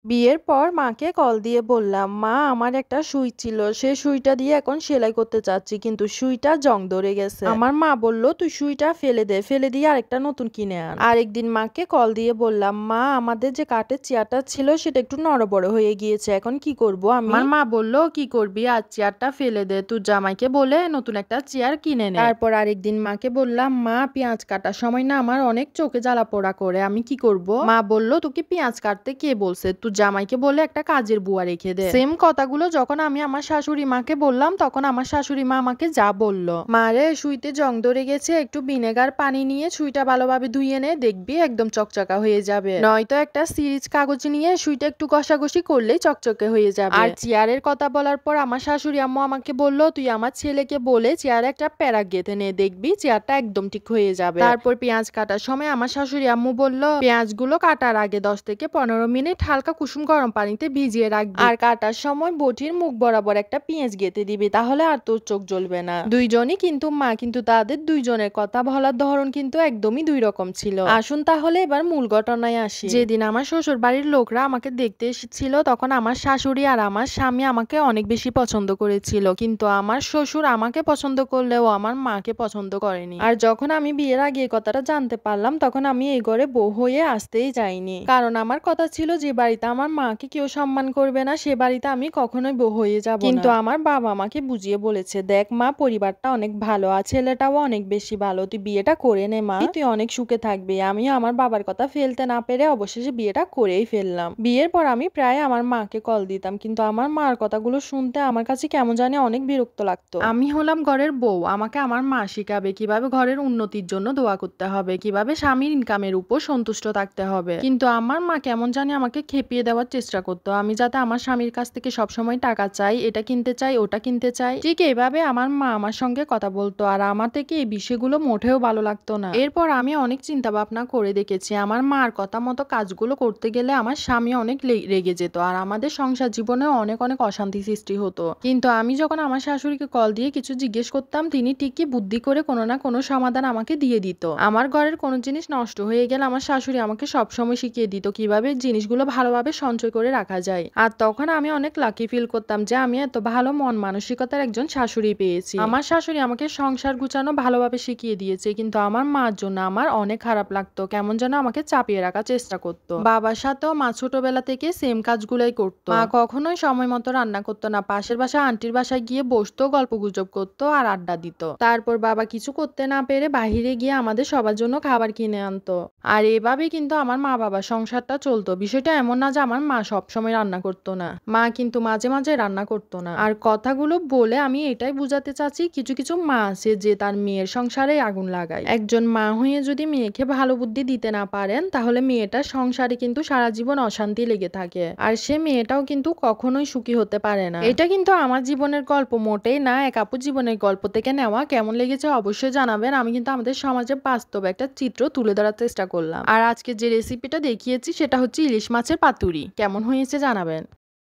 বিয়ের পর মাকে কল দিয়ে বললাম, মা আমার একটা সুই ছিল, সে সুইটা দিয়ে এখন সেলাই করতে চাচ্ছি, কিন্তু সুইটা জং ধরে গেছে। আমার মা বলল, তুই সুইটা ফেলে দে, ফেলে দিয়ে আরেকটা নতুন কিনে আন। আরেকদিন মাকে কল দিয়ে বললাম, মা আমাদের যে কাঠের চেয়ারটা ছিল সেটা একটু নড়বড় হয়ে গিয়েছে, এখন কি করব আমি? আমার মা বলল, কি করবি, আর চেয়ারটা ফেলে দে, তুই জামাইকে বলে নতুন একটা চেয়ার কিনে নে। তারপর আরেকদিন মাকে বললাম, মা পেঁয়াজ কাটার সময় না আমার অনেক চোখে জ্বালা পোড়া করে, আমি কি করব? মা বলল, তোকে পেঁয়াজ কাটতে কে বলছে, তুই জামাইকে বলে একটা কাজের বুয়া রেখে দে। সেম কথাগুলো যখন আমি আমার শাশুড়ি মাকে বললাম, তখন আমার শাশুড়ি মা আমাকে যা বলল, মা রে সুইতে জং ধরে গেছে, একটু ভিনেগার পানি নিয়ে সুইটা ভালোভাবে ধুইয়ে নে, দেখবি একদম চকচকা হয়ে যাবে, নয়তো একটা সিরিজ কাগজ নিয়ে সুইটা একটু ঘষাঘষি করলেই চকচকে হয়ে যাবে। আর চেয়ারের কথা বলার পর আমার শাশুড়ি আম্মু আমাকে বলল, তুই আমার ছেলেকে বলে চেয়ারে একটা প্যারাক গেঁথে নে, দেখবি চেয়ারটা একদম ঠিক হয়ে যাবে। তারপর পেঁয়াজ কাটার সময় আমার শাশুড়ি আম্মু বলল, পেঁয়াজগুলো কাটার আগে 10 থেকে 15 মিনিট হালকা কুসুম গরম পানিতে ভিজিয়ে রাখবি, আর কাটার সময় বটির মুখ বরাবর একটা পেঁয়াজ গেঁথে দিবি, তাহলে আর তোর চোখ জ্বলবে না। দুইজনই কিন্তু মা, কিন্তু তাদের দুইজনের কথা বলার ধরন কিন্তু একদমই দুই রকম ছিল। আসুন তাহলে এবার মূল ঘটনায় আসি। যেদিন আমার শ্বশুর বাড়ির লোকরা আমাকে দেখতে এসেছিল, তখন আমার শাশুড়ি আর আমার স্বামী আমাকে অনেক বেশি পছন্দ করেছিল, কিন্তু আমার শ্বশুর আমাকে পছন্দ করলেও আমার মাকে পছন্দ করেনি। আর যখন আমি বিয়ের আগে এই কথাটা জানতে পারলাম, তখন আমি এই ঘরে বউ হয়ে আসতেই যাইনি, কারণ আমার কথা ছিল যে বাড়িতে আমার মাকে কেউ সম্মান করবে না, সে বাড়িতে আমি কখনোই বউ হয়ে যাব না। কিন্তু আমার বাবা আমাকে বুঝিয়ে বলেছে, দেখ মা, পরিবারটা অনেক ভালো আর ছেলেটাও অনেক বেশি ভালো, তুই বিয়েটা করে নে মা, তুই অনেক সুখে থাকবি। আমিও আমার বাবার কথা ফেলতে না পেরে অবশেষে বিয়েটা করেই ফেললাম। বিয়ের পর আমি প্রায় আমার মাকে কল দিতাম, কিন্তু আমার মার কথাগুলো শুনতে আমার কাছে কেমন জানি অনেক বিরক্ত লাগতো। আমি হলাম ঘরের বউ, আমাকে আমার মা শিখাবে কিভাবে ঘরের উন্নতির জন্য দোয়া করতে হবে, কিভাবে স্বামীর ইনকামের উপর সন্তুষ্ট থাকতে হবে, কিন্তু আমার মা কেমন জানি আমাকে খেপিয়ে দেওয়ার চেষ্টা করতো, আমি যাতে আমার স্বামীর কাছ থেকে সবসময় টাকা চাই, এটা কিনতে চাই, ওটা কিনতে চাই। ঠিক এইভাবে আমার মা আমার সঙ্গে কথা বলতো, আর আমার থেকে এই বিষয়গুলো মোটেও ভালো লাগতো না। এরপর আমি অনেক চিন্তা ভাবনা করে দেখেছি, আমার মার কথা মতো কাজগুলো করতে গেলে আমার স্বামী অনেক রেগে যেত, আর আমাদের সংসার জীবনে অনেক অনেক অশান্তি সৃষ্টি হতো। কিন্তু আমি যখন আমার শাশুড়িকে কল দিয়ে কিছু জিজ্ঞেস করতাম, তিনি ঠিকই বুদ্ধি করে কোনো না কোনো সমাধান আমাকে দিয়ে দিত। আমার ঘরের কোনো জিনিস নষ্ট হয়ে গেলে আমার শাশুড়ি আমাকে সবসময় শিখিয়ে দিত কিভাবে জিনিসগুলো ভালোভাবে সঞ্চয় করে রাখা যায়। আর তখন আমি অনেক লাকি ফিল করতাম যে আমি এত ভালো মন মানসিকতার একজন শাশুড়ি পেয়েছি। আমার শাশুড়ি আমাকে সংসার গুছানো ভালোভাবে শিখিয়ে দিয়েছে, কিন্তু আমার মার জন্য আমার অনেক খারাপ লাগতো, কেমন যেন আমাকে চাপিয়ে রাখার চেষ্টা করতো। বাবার সাথেও মা ছোটবেলা থেকে সেম কাজগুলাই করতো। মা কখনোই সময় মতো রান্না করতো না, পাশের বাসায় আন্টির বাসায় গিয়ে বসতো, গল্প গুজব করতো আর আড্ডা দিত। তারপর বাবা কিছু করতে না পেরে বাহিরে গিয়ে আমাদের সবার জন্য খাবার কিনে আনতো। আর এভাবে কিন্তু আমার মা বাবার সংসারটা চলতো। বিষয়টা এমন না যে আমার মা সবসময় রান্না করতো না, মা কিন্তু মাঝে মাঝে রান্না করতো না। আর কথাগুলো বলে আমি এটাই বুঝাতে চাচ্ছি, কিছু কিছু মা আছে যে তার মেয়ের সংসারে আগুন লাগায়। একজন মা হয়ে যদি মেয়েকে ভালো বুদ্ধি দিতে না পারেন, তাহলে মেয়েটার সংসারে কিন্তু সারা জীবন অশান্তি লেগে থাকে, আর সে মেয়েটাও কিন্তু কখনোই সুখী হতে পারে না। এটা কিন্তু আমার জীবনের গল্প মোটেই না, এক আপুর জীবনের গল্প থেকে নেওয়া। কেমন লেগেছে অবশ্যই জানাবেন। আমি কিন্তু আমাদের সমাজে বাস্তব একটা চিত্র তুলে ধরার চেষ্টা করলাম। আর আজকে যে রেসিপিটা দেখিয়েছি সেটা হচ্ছে ইলিশ মাছের পাতুরি। কেমন হয়েছে জানাবেন।